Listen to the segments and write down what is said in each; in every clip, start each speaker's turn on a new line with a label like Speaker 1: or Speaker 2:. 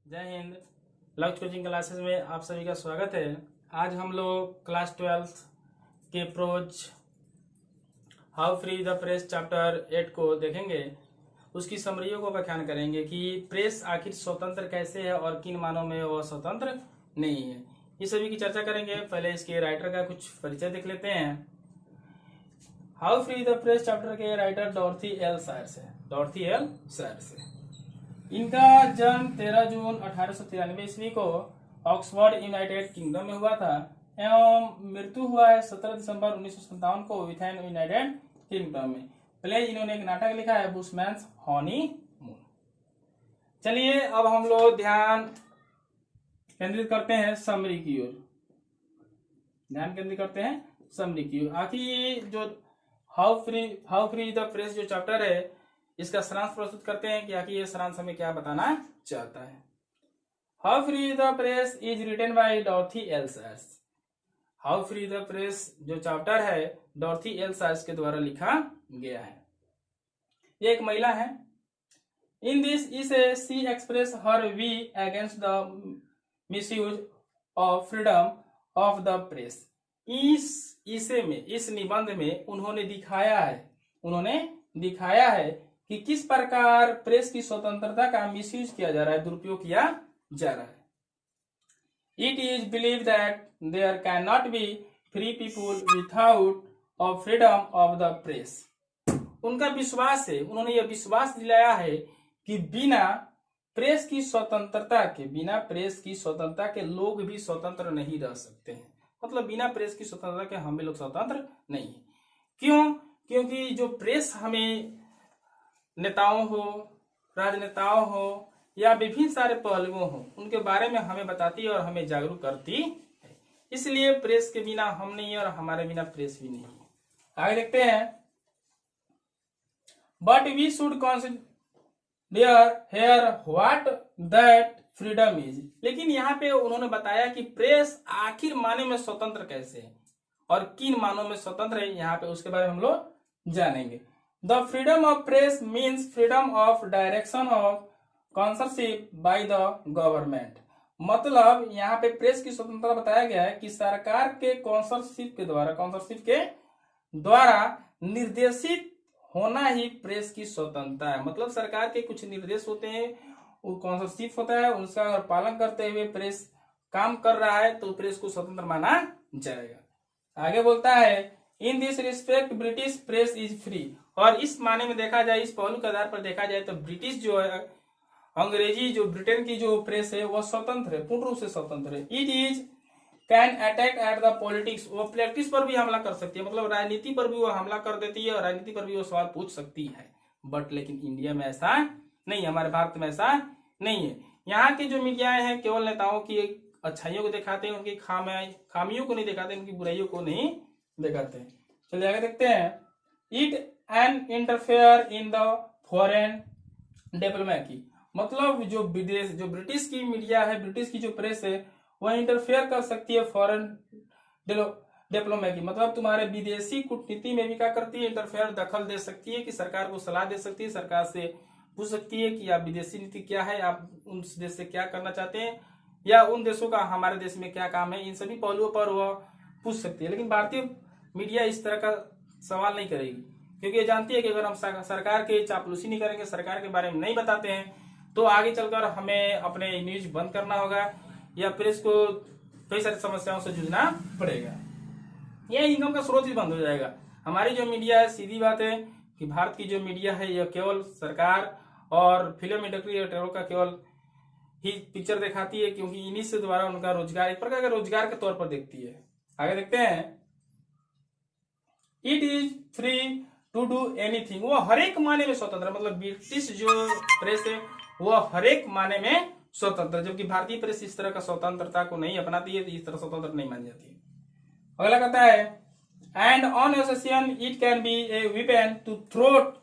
Speaker 1: जय हिंद। लक्ष्य coaching classes में आप सभी का स्वागत है। आज हम लोग क्लास 12 के prose how free the press chapter 8 को देखेंगे। उसकी समरियों को व्याख्यान करेंगे कि प्रेस आखिर स्वतंत्र कैसे है और किन मानों में वह स्वतंत्र नहीं है। ये सभी की चर्चा करेंगे। पहले इसके राइटर का कुछ परिचय देख लेते हैं। How free the press chapter के राइटर डॉर्थी एल सायर्स है। डॉर्थी एल सायर्स है। इनका जन्म 13 जून 1893 ईस्वी को ऑक्सफोर्ड यूनाइटेड किंगडम में हुआ था एवं मृत्यु हुआ है 17 दिसंबर 1957 को विथेन यूनाइटेड किंगडम में। पहले इन्होंने एक नाटक लिखा है बुशमैन्स हनीमून। चलिए अब हम लोग ध्यान केंद्रित करते हैं समरी की ओर। आखिर जो हाउ फ्री द प्रेस जो चैप्टर है इसका सारांश प्रस्तुत करते हैं कि आखिर ये सारांश हमें क्या बताना चाहता है। How free the press is written by Dorothy L Sayers. How free the press जो चैप्टर है डॉर्थी एल सायर्स के द्वारा लिखा गया है। ये एक महिला है। In this essay she express her view against the misuse of freedom of the press. इस निबंध में उन्होंने दिखाया है कि किस प्रकार प्रेस की स्वतंत्रता का मिसयूज किया जा रहा है, दुरुपयोग किया जा रहा है। It is believe that there can not be free people without of freedom of the press. उनका विश्वास है, उन्होंने यह विश्वास दिलाया है कि बिना प्रेस की स्वतंत्रता के लोग भी स्वतंत्र नहीं रह सकते हैं। मतलब बिना प्रेस की स्वतंत्रता के हम भी लोग स्वतंत्र नहीं है। क्यों? क्योंकि जो प्रेस हमें नेताओं हो, राजनेताओं हो या विभिन्न सारे पहलुओं हो उनके बारे में हमें बताती है और हमें जागरूक करती है। इसलिए प्रेस के बिना हम नहीं है और हमारे बिना प्रेस भी नहीं है। आगे देखते हैं। But we should consider here what that freedom is. लेकिन यहाँ पे उन्होंने बताया कि प्रेस आखिर माने में स्वतंत्र कैसे है और किन मानों में स्वतंत्र है। यहाँ पे उसके बारे में हम लोग जानेंगे। The freedom of press means freedom of direction of censorship by the government। मतलब यहाँ पे प्रेस की स्वतंत्रता बताया गया है कि सरकार के कॉन्सरशिप के द्वारा निर्देशित होना ही प्रेस की स्वतंत्रता है। मतलब सरकार के कुछ निर्देश होते हैं, वो कॉन्सरशिप होता है, उसका अगर पालन करते हुए प्रेस काम कर रहा है तो प्रेस को स्वतंत्र माना जाएगा। आगे बोलता है in this respect British press is free. और इस माने में देखा जाए, इस पहलू के आधार पर देखा जाए तो ब्रिटिश जो है, अंग्रेजी जो ब्रिटेन की जो प्रेस है वह स्वतंत्र है, पूर्ण रूप से स्वतंत्र है। It is can attack at the politics. वो पॉलिटिक्स पर भी हमला कर सकती है, मतलब राजनीति पर भी वो हमला कर देती है और राजनीति पर भी वो सवाल पूछ सकती है। बट लेकिन इंडिया में ऐसा नहीं, हमारे भारत में ऐसा नहीं है। यहाँ की जो मीडियाएं हैं केवल नेताओं की अच्छाइयों को दिखाते हैं, उनकी खामियों को नहीं दिखाते, उनकी बुराइयों को नहीं दिखाते हैं। चलिए आगे देखते हैं। It and interfere in the foreign diplomacy. मतलब जो ब्रिटिश की मीडिया है, ब्रिटिश की जो प्रेस है वह इंटरफेयर कर सकती है फॉरेन डिप्लोमेसी। मतलब तुम्हारे विदेशी कूटनीति में भी क्या करती है, इंटरफेयर, दखल दे सकती है कि सरकार को सलाह दे सकती है, सरकार से पूछ सकती है कि आप विदेशी नीति क्या है, आप उन देश से क्या करना चाहते हैं या उन देशों का हमारे देश में क्या काम है, इन सभी पहलुओं पर वह पूछ सकती है। लेकिन भारतीय मीडिया इस तरह का सवाल नहीं करेगी, क्योंकि ये जानती है कि अगर हम सरकार के चापलूसी नहीं करेंगे, सरकार के बारे में नहीं बताते हैं तो आगे चलकर हमें अपने न्यूज बंद करना होगा या प्रेस को कई सारी समस्याओं से जूझना पड़ेगा। यह इनकम का स्रोत ही बंद हो जाएगा। हमारी जो मीडिया है, सीधी बात है कि भारत की जो मीडिया है यह केवल सरकार और फिल्म इंडस्ट्री का केवल ही पिक्चर दिखाती है, क्योंकि इन्हीं से द्वारा उनका रोजगार एक प्रकार का रोजगार के तौर पर देखती है। आगे देखते हैं। It is free to do anything. वो हर एक माने में स्वतंत्र, मतलब ब्रिटिश जो प्रेस है वह हर एक माने में स्वतंत्र, जबकि भारतीय प्रेस इस तरह का स्वतंत्रता को नहीं अपनाती है, तो इस तरह स्वतंत्र नहीं मानी जाती है। अगला कहता है and on occasion it can be a weapon to throat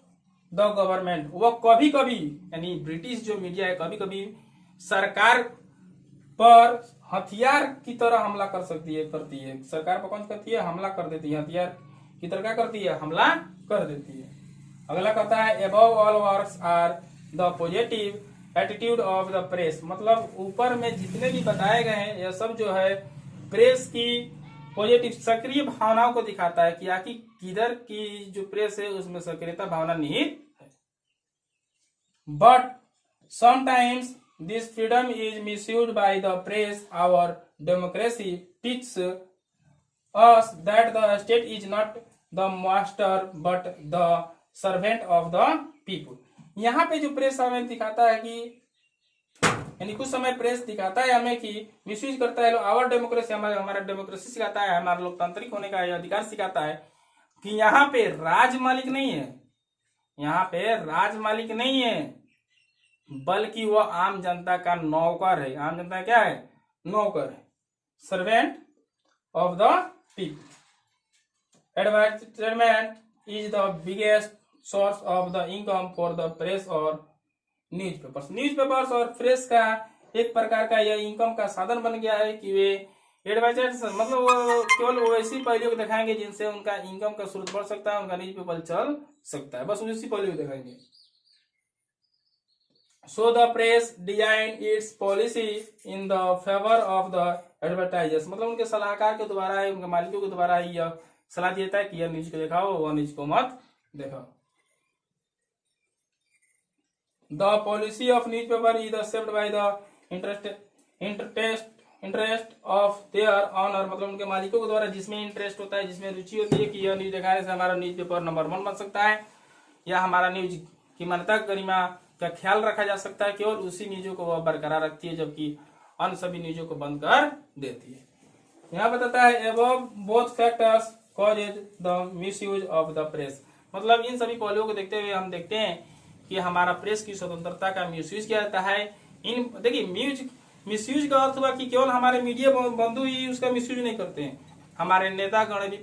Speaker 1: the government. वह कभी कभी, यानी ब्रिटिश जो मीडिया है, कभी कभी सरकार पर हथियार की तरह हमला करती है। सरकार पर कौन करती है? हमला कर देती है, हथियार की तरह क्या करती है? हमला कर देती है। अगला कहता है above all works are the positive attitude of the press, मतलब ऊपर में जितने भी बताए गए हैं यह सब जो है प्रेस की पॉजिटिव सक्रिय भावनाओं को दिखाता है कि आखिर किधर की जो प्रेस है उसमें सक्रियता भावना निहित है। But sometimes this freedom is misused by the press. Our democracy teach us that the state is not the master but the servant of the people। यहाँ पे जो प्रेस हमें दिखाता है कि यानी कुछ समय प्रेस दिखाता है हमें कि मिसयूज करता है आवर डेमोक्रेसी, हमारा डेमोक्रेसी सिखाता है, हमारा लोकतांत्रिक होने का अधिकार सिखाता है कि यहाँ पे राज मालिक नहीं है, यहाँ पे राज मालिक नहीं है बल्कि वह आम जनता का नौकर है। आम जनता क्या है? नौकर है, servant of the people। Advertisement is the biggest source of the income for the press or newspapers। Newspapers और प्रेस का एक प्रकार का यह इनकम का साधन बन गया है कि वे एडवर्टाइज मतलब वो केवल वैसी पहलुओं को दिखाएंगे जिनसे उनका इनकम का स्रोत बढ़ सकता है, उनका न्यूज़पेपर चल सकता है, बस उसी पहलू को दिखाएंगे। So the press design its policy in the favor of the advertisers, मतलब उनके सलाहकार के द्वारा है, उनके मालिकों के द्वारा ही यह सलाह देता है कि यह न्यूज को दिखाओ, वह न्यूज को मत दिखाओ। The policy of newspaper is shaped by the interest of their owner, मतलब उनके मालिकों के द्वारा जिसमें इंटरेस्ट होता है, जिसमें रुचि होती है कि यह न्यूज दिखाने से हमारा न्यूज़पेपर नंबर 1 बन सकता है या हमारा न्यूज की मान्यता गरिमा का ख्याल रखा जा सकता है, केवल उसी न्यूजों को वह बरकरार रखती है जबकि अन्य सभी न्यूजों को बंद कर देती है। यहाँ बताता है above both factors causes the misuse of the press, मतलब इन सभी पहलुओं को देखते हुए हम देखते हैं कि हमारा प्रेस की स्वतंत्रता का मिसयूज किया जाता है। इन देखिए मिसयूज का अर्थ हुआ कि केवल हमारे मीडिया बंधु ही उसका मिसयूज नहीं करते हैं, हमारे नेतागण भी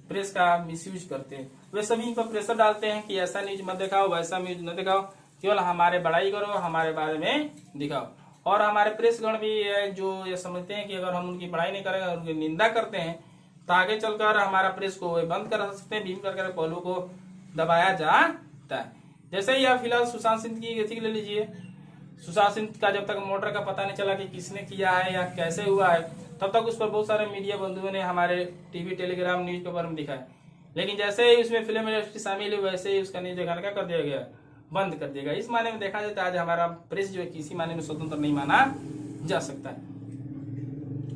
Speaker 1: प्रेस का मिसयूज करते हैं। वे सभी इन पर प्रेशर डालते हैं कि ऐसा न्यूज मत दिखाओ, वैसा न्यूज न दिखाओ, केवल हमारे बड़ाई करो, हमारे बारे में दिखाओ। और हमारे प्रेसगण भी जो ये समझते हैं कि अगर हम उनकी बड़ाई नहीं करेंगे, उनकी निंदा करते हैं तो आगे चलकर हमारा प्रेस को बंद कर सकते हैं, विभिन्न प्रकार के पहलुओं को दबाया जाता है। जैसे ही आप फिलहाल सुशांत सिंह की गति ले लीजिए, सुशांत सिंह का जब तक मर्डर का पता नहीं चला कि किसने किया है या कैसे हुआ है, तब तक उस पर बहुत सारे मीडिया बंधुओं ने हमारे टीवी, टेलीग्राम, न्यूज़पेपर में दिखाया। लेकिन जैसे ही उसमें फिल्म इंडस्ट्री शामिल हुई वैसे ही उसका न्यूज दिखाने का कर दिया गया, बंद कर दिया गया। इस माने में देखा जाता है आज हमारा प्रेस जो है किसी माने में स्वतंत्र नहीं माना जा सकता है,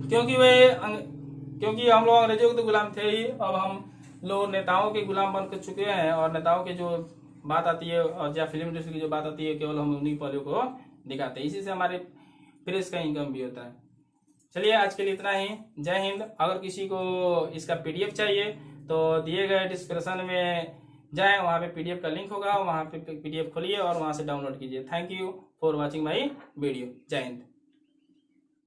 Speaker 1: क्योंकि हम लोग अंग्रेजों के तो गुलाम थे ही, अब हम लोग नेताओं के गुलाम बन कर चुके हैं और नेताओं की जो बात आती है और या फिल्म इंडस्ट्री की जो बात आती है केवल हम उन्हीं पहलुओं को दिखाते हैं। इसी से हमारे प्रेस का इनकम भी होता है। चलिए आज के लिए इतना ही, जय हिंद। अगर किसी को इसका पीडीएफ चाहिए तो दिए गए डिस्क्रिप्शन में जाएं, वहाँ पे पीडीएफ का लिंक होगा, वहाँ पे पीडीएफ खोलिए और वहाँ से डाउनलोड कीजिए। Thank you for watching my video. जय हिंद।